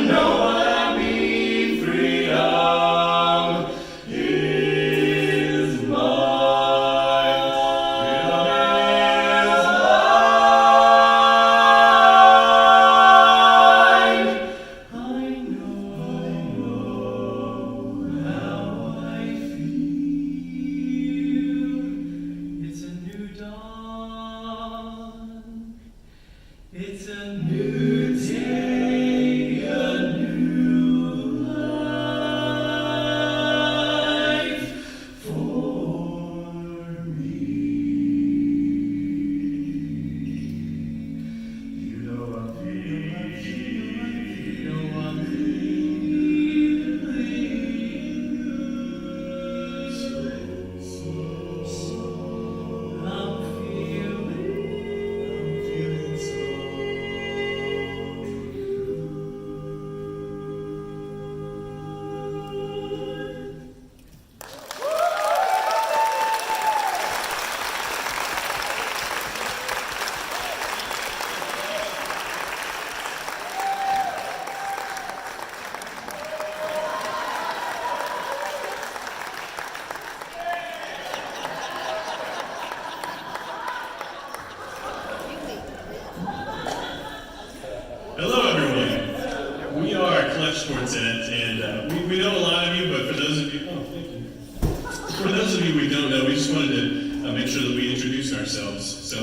know what I mean. Freedom is mine. Freedom is mine. I know how I feel. It's a new dawn. It's a new day, a new life for me. You know I'm feeling, you know I'm feeling so. I'm feeling so. Hello, everyone. We are Clutch Quartet, and we know a lot of you, but for those of you, for those of you we don't know, we just wanted to make sure that we introduce ourselves. So,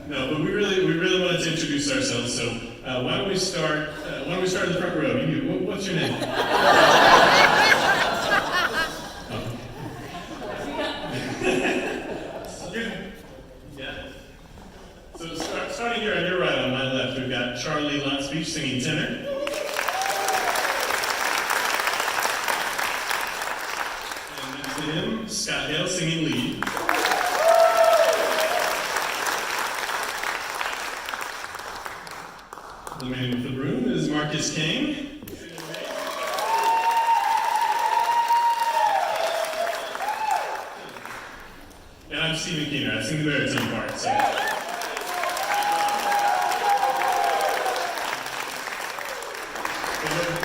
no, but we really wanted to introduce ourselves. So, why don't we start? Why don't we start in the front row? What's your name? Yeah. So starting here on your right, on my left, we've got Charlie Lotspeech singing tenor. And next to him, Scott Hale singing lead. The man with the broom is Marcus Kane. And I'm Stephen Keener. I sing the baritone part. So.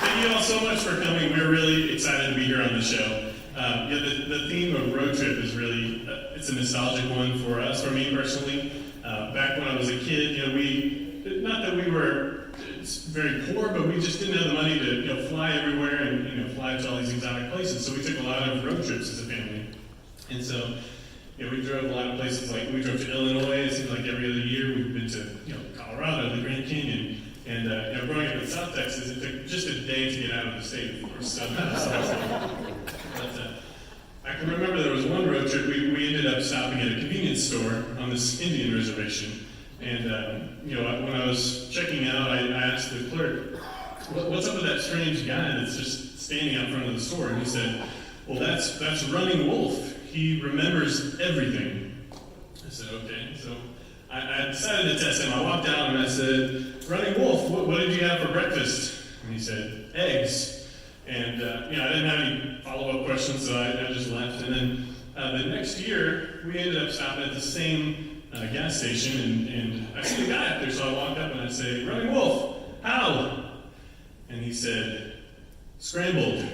Thank you all so much for coming. We're really excited to be here on the show. The theme of road trip is really, it's a nostalgic one for us, for me personally. Back when I was a kid, not that we were very poor, but we just didn't have the money to fly everywhere and fly to all these exotic places. So we took a lot of road trips as a family. And so, we drove a lot of places, like we drove to Illinois. It seems like every other year. We've been to Colorado, the Grand Canyon, and growing up in South Texas, it took just a day to get out of the state, of course. So, but I can remember there was one road trip we ended up stopping at a convenience store on this Indian reservation, and when I was checking out, I asked the clerk, "What's up with that strange guy that's just standing out front of the store?" And he said, "Well, that's Running Wolf. He remembers everything." I said, "Okay." So I decided to test him. I walked out and I said, "Running Wolf, what did you have for breakfast?" And he said, "Eggs." And I didn't have any follow-up questions, so I just left. And then the next year, we ended up stopping at the same gas station, and I see the guy up there, so I walked up and I say, "Running Wolf, how?" And he said, "Scrambled."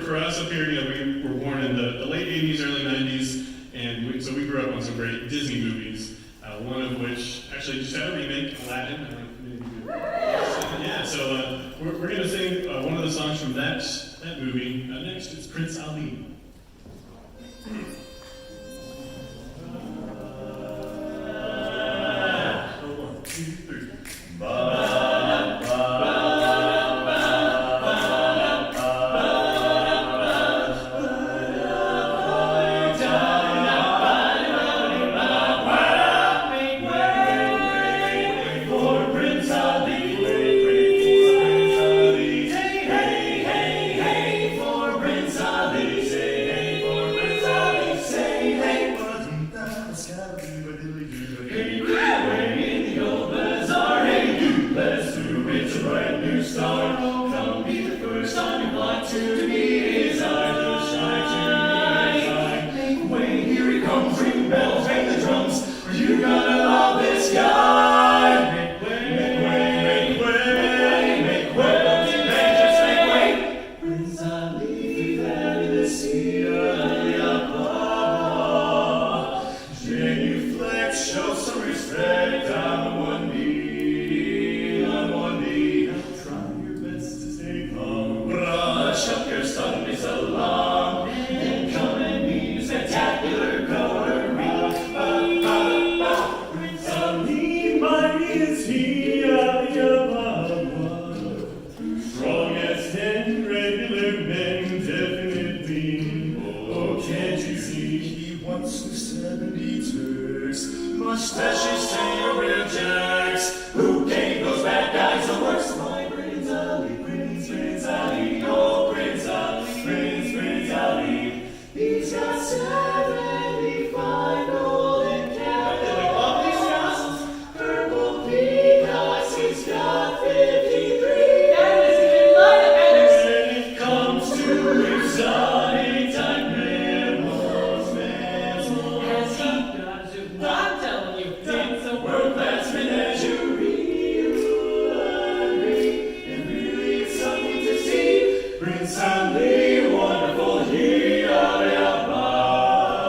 For us up here, we were born in the late 80s, early 90s, and so we grew up on some great Disney movies, one of which actually just had a remake, Aladdin. I don't know if maybe you do. Yeah, so we're going to sing one of the songs from that movie. Next, it's Prince Ali. 1, 2, 3. Say to me is I, the shy to me is I. Make way, here he comes, ring bells, ring the drums, you're gonna love this guy. Make way, make way, make way, make way, don't you beg, just make way. Prince Ali, there in the sea of Apollo, genuflect, show some respect on one knee, on one knee. Try your best to stay calm. Brush up your Sunday salon, and come and meet a spectacular coterie. Prince Ali, mighty is he of Apollo, strong as 10 regular men, definitely. Oh, can't you see he wants the 70 Turks, mustaches, sailor jacks. Who gave those bad guys the works? My Prince Ali, Prince Ali, oh Prince Ali, Prince Ali. He's got 75 golden castles, purple peacocks, he's got 53. When it comes to exotic type mammals, has he got to? I'm telling you, it's a world-class menagerie. You'll agree, it really is something to see. Prince Ali, wonderful, he of Apollo.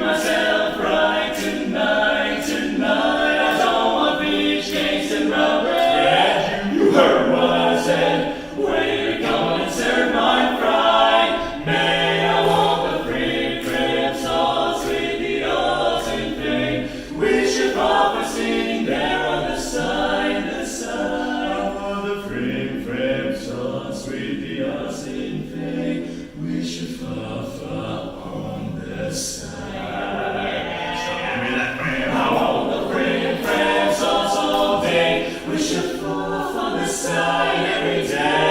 myself right tonight, tonight. I don't want fish cakes and rye bread. You heard what I said. Waiter, come and serve my fry. May I want the free crib sauce with the Austin thing. Wish your papa sitting there on the side, the side. I want the free crib sauce with the Austin thing. Wish your papa on the side. I want the free crib sauce all day. Wish your papa on the side every day.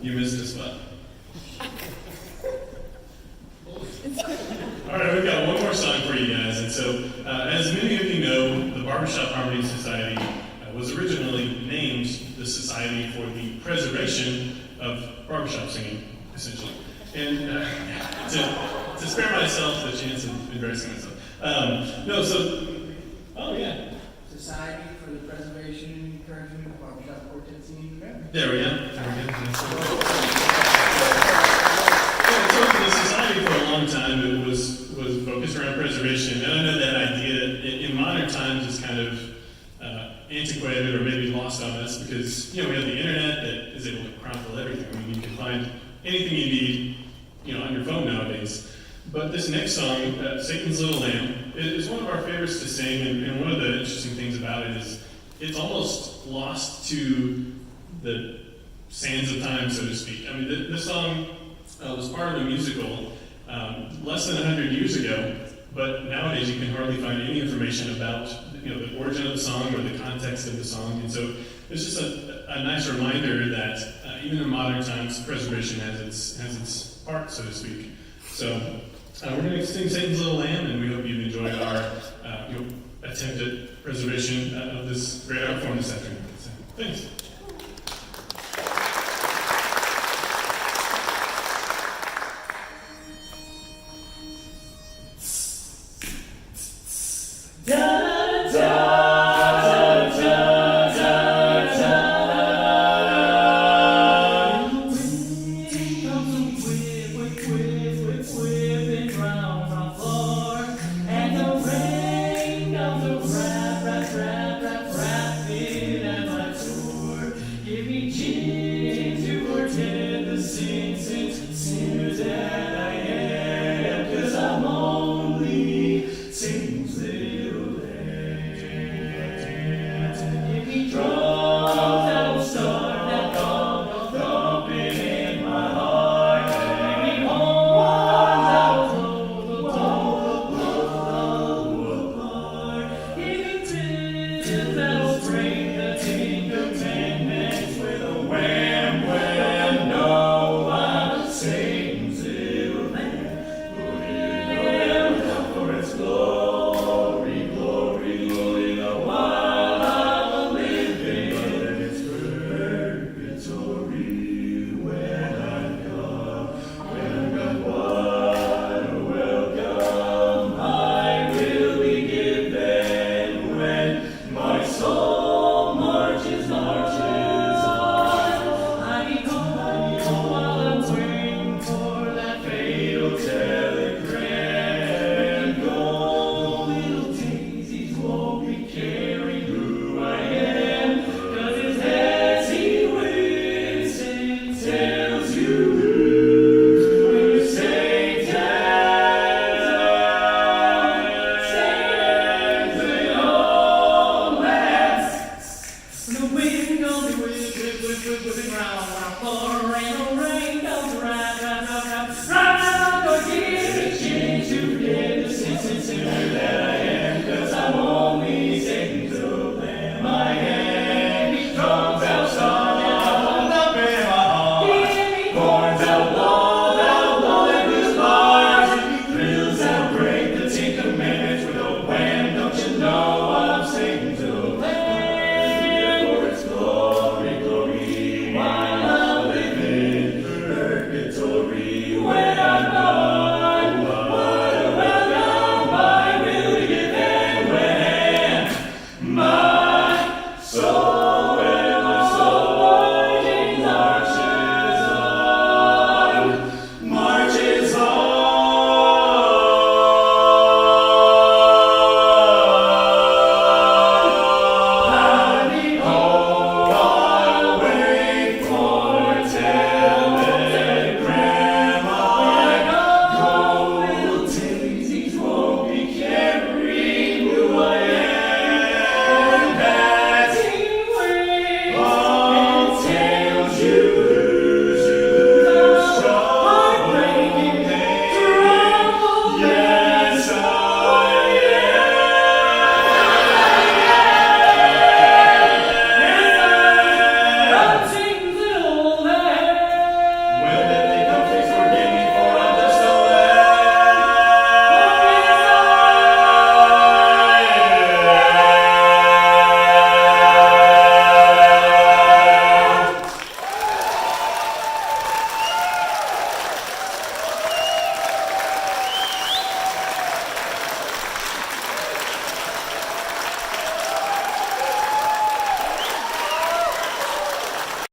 You missed a spot. All right, we've got one more song for you guys. And so, as many of you know, the Barbershop Harmony Society was originally named the Society for the Preservation of Barbershop Singing, essentially. And to spare myself the chance of embarrassing myself. Oh yeah. Society for the Preservation and Encouragement of Barbershop Quartet Singing in America. There we go. So the society for a long time it was focused around preservation, and I know that idea in modern times is kind of antiquated or maybe lost on us because we have the internet that is able to chronicle everything. I mean, you can find anything you need on your phone nowadays. But this next song, Satan's Little Lamb, is one of our favorites to sing, and one of the interesting things about it is it's almost lost to the sands of time, so to speak. I mean, this song was part of a musical less than 100 years ago, but nowadays you can hardly find any information about the origin of the song or the context of the song, and so it's just a nice reminder that even in modern times, preservation has its part, so to speak. So we're going to sing Satan's Little Lamb, and we hope you've enjoyed our attempt at preservation of this great art form this afternoon. So, thanks. Horns out